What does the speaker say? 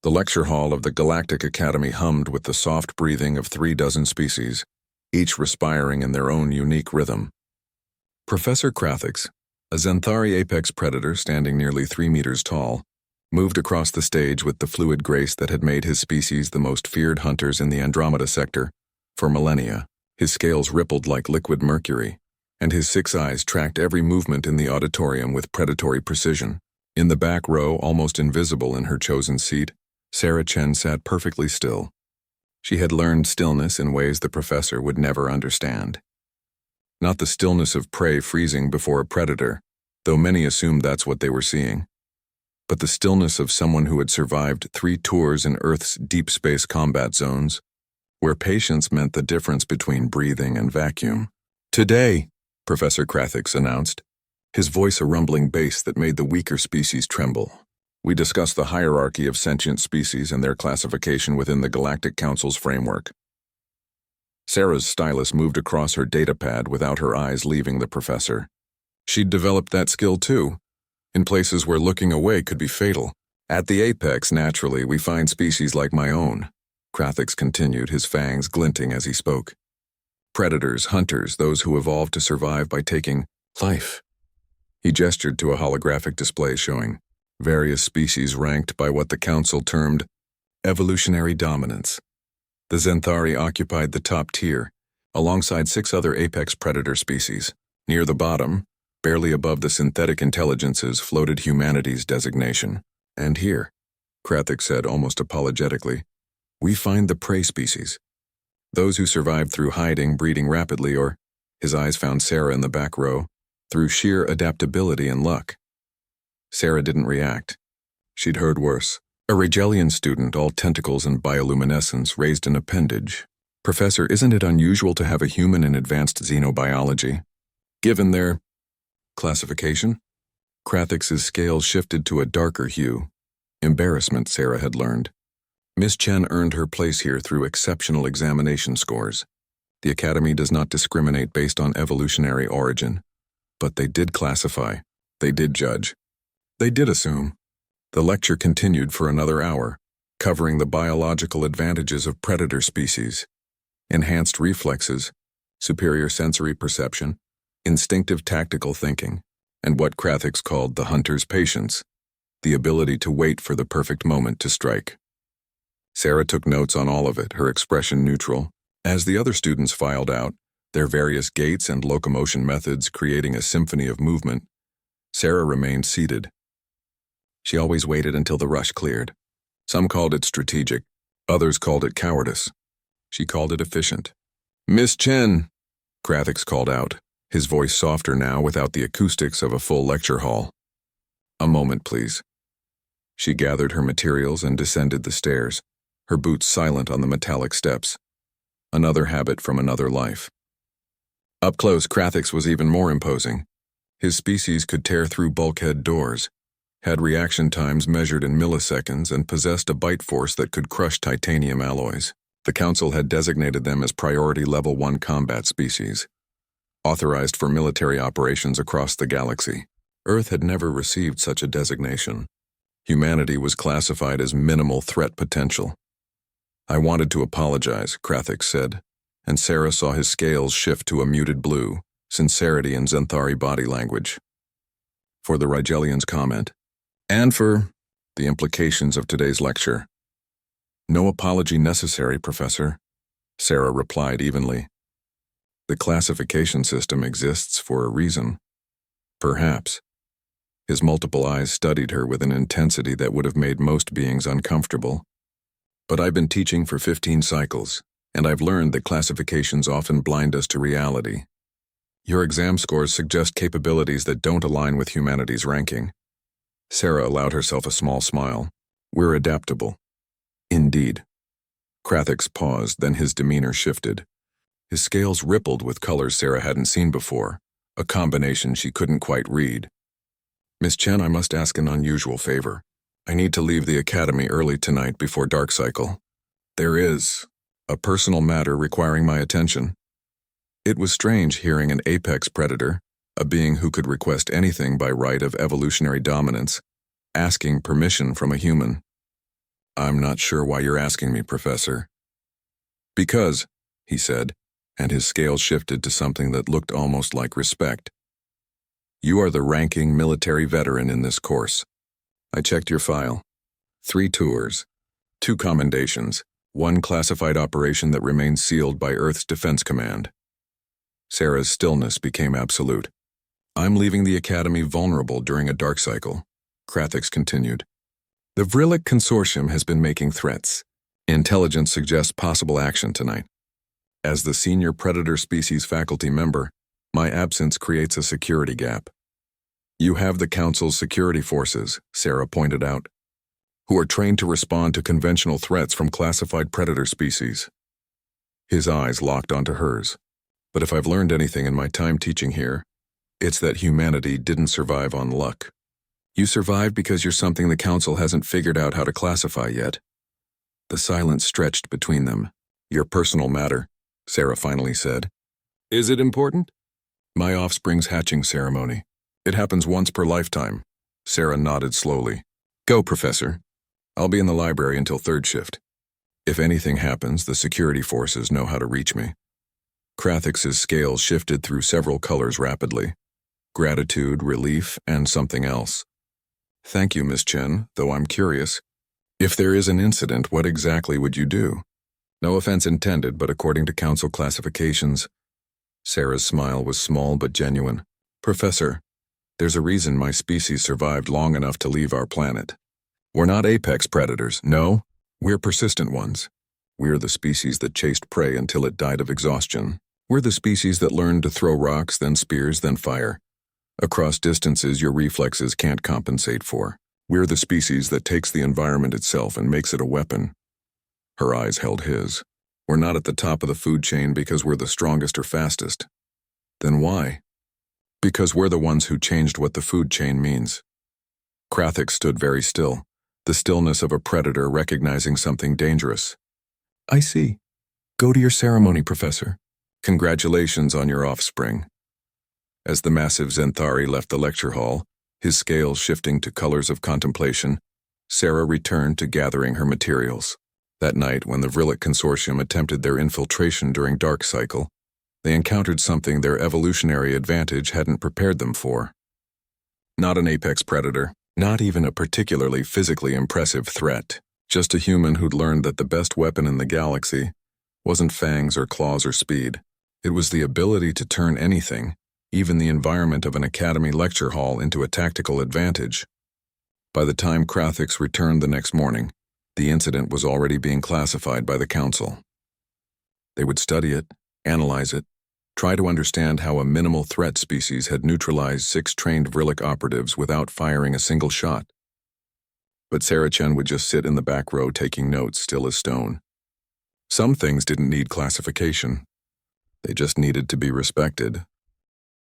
The lecture hall of the Galactic Academy hummed with the soft breathing of 36 species, each respiring in their own unique rhythm. Professor Krathix, a Xanthari apex predator standing nearly 3 meters tall, moved across the stage with the fluid grace that had made his species the most feared hunters in the Andromeda sector for millennia. His scales rippled like liquid mercury, and his 6 eyes tracked every movement in the auditorium with predatory precision. In the back row, almost invisible in her chosen seat, Sarah Chen sat perfectly still. She had learned stillness in ways the professor would never understand. Not the stillness of prey freezing before a predator, though many assumed that's what they were seeing, but the stillness of someone who had survived 3 tours in Earth's deep space combat zones, where patience meant the difference between breathing and vacuum. "Today," Professor Krathix announced, his voice a rumbling bass that made the weaker species tremble, "we discuss the hierarchy of sentient species and their classification within the Galactic Council's framework." Sarah's stylus moved across her datapad without her eyes leaving the professor. She'd developed that skill too, in places where looking away could be fatal. "At the apex, naturally, we find species like my own," Krathix continued, his fangs glinting as he spoke. "Predators, hunters, those who evolved to survive by taking life." He gestured to a holographic display showing various species ranked by what the council termed evolutionary dominance. The Xanthari occupied the top tier, alongside 6 other apex predator species. Near the bottom, barely above the synthetic intelligences, floated humanity's designation. "And here," Krathix said almost apologetically, "we find the prey species. Those who survived through hiding, breeding rapidly, or," his eyes found Sarah in the back row, "through sheer adaptability and luck." Sarah didn't react. She'd heard worse. A Rigelian student, all tentacles and bioluminescence, raised an appendage. "Professor, isn't it unusual to have a human in advanced xenobiology, given their classification?" Krathix's scales shifted to a darker hue. Embarrassment, Sarah had learned. Miss Chen earned her place here through exceptional examination scores. The Academy does not discriminate based on evolutionary origin. But they did classify. They did judge. They did assume. The lecture continued for another hour, covering the biological advantages of predator species: enhanced reflexes, superior sensory perception, instinctive tactical thinking, and what Krathix called the hunter's patience, the ability to wait for the perfect moment to strike. Sarah took notes on all of it, her expression neutral. As the other students filed out, their various gaits and locomotion methods creating a symphony of movement, Sarah remained seated. She always waited until the rush cleared. Some called it strategic, others called it cowardice. She called it efficient. "Miss Chen," Krathix called out, his voice softer now without the acoustics of a full lecture hall. "A moment, please." She gathered her materials and descended the stairs, her boots silent on the metallic steps. Another habit from another life. Up close, Krathix was even more imposing. His species could tear through bulkhead doors, had reaction times measured in milliseconds, and possessed a bite force that could crush titanium alloys. The Council had designated them as Priority Level 1 combat species, authorized for military operations across the galaxy. Earth had never received such a designation. Humanity was classified as minimal threat potential. "I wanted to apologize," Krathix said, and Sarah saw his scales shift to a muted blue, sincerity in Xanthari body language. For the Rigelian's comment, and for the implications of today's lecture. "No apology necessary, Professor," Sarah replied evenly. "The classification system exists for a reason." "Perhaps." His multiple eyes studied her with an intensity that would have made most beings uncomfortable. "But I've been teaching for 15 cycles, and I've learned that classifications often blind us to reality. Your exam scores suggest capabilities that don't align with humanity's ranking." Sarah allowed herself a small smile. "We're adaptable." "Indeed." Krathix paused, then his demeanor shifted. His scales rippled with colors Sarah hadn't seen before, a combination she couldn't quite read. "Miss Chen, I must ask an unusual favor. I need to leave the Academy early tonight before dark cycle. There is a personal matter requiring my attention." It was strange hearing an apex predator, a being who could request anything by right of evolutionary dominance, asking permission from a human. I'm not sure why you're asking me, Professor. Because, he said, and his scale shifted to something that looked almost like respect. You are the ranking military veteran in this course. I checked your file. 3 tours, 2 commendations, 1 classified operation that remains sealed by Earth's Defense Command. Sarah's stillness became absolute. I'm leaving the Academy vulnerable during a dark cycle, Krathix continued. The Vrillik Consortium has been making threats. Intelligence suggests possible action tonight. As the senior predator species faculty member, my absence creates a security gap. You have the Council's security forces, Sarah pointed out, who are trained to respond to conventional threats from classified predator species. His eyes locked onto hers. But if I've learned anything in my time teaching here, it's that humanity didn't survive on luck. You survived because you're something the Council hasn't figured out how to classify yet. The silence stretched between them. Your personal matter, Sarah finally said. Is it important? My offspring's hatching ceremony. It happens once per lifetime. Sarah nodded slowly. Go, Professor. I'll be in the library until 3rd shift. If anything happens, the security forces know how to reach me. Krathix's scale shifted through several colors rapidly. Gratitude, relief, and something else. Thank you, Miss Chen, though I'm curious. If there is an incident, what exactly would you do? No offense intended, but according to Council classifications. Sarah's smile was small but genuine. Professor, there's a reason my species survived long enough to leave our planet. We're not apex predators, no. We're persistent ones. We're the species that chased prey until it died of exhaustion. We're the species that learned to throw rocks, then spears, then fire. Across distances your reflexes can't compensate for. We're the species that takes the environment itself and makes it a weapon. Her eyes held his. We're not at the top of the food chain because we're the strongest or fastest. Then why? Because we're the ones who changed what the food chain means. Krathix stood very still, the stillness of a predator recognizing something dangerous. I see. Go to your ceremony, Professor. Congratulations on your offspring. As the massive Zenthari left the lecture hall, his scales shifting to colors of contemplation, Sarah returned to gathering her materials. That night, when the Vrillik Consortium attempted their infiltration during Dark Cycle, they encountered something their evolutionary advantage hadn't prepared them for. Not an apex predator, not even a particularly physically impressive threat, just a human who'd learned that the best weapon in the galaxy wasn't fangs or claws or speed. It was the ability to turn anything, even the environment of an academy lecture hall, into a tactical advantage. By the time Krathix returned the next morning, the incident was already being classified by the Council. They would study it, analyze it, try to understand how a minimal threat species had neutralized 6 trained Vrillik operatives without firing a single shot. But Sarah Chen would just sit in the back row taking notes, still as stone. Some things didn't need classification. They just needed to be respected.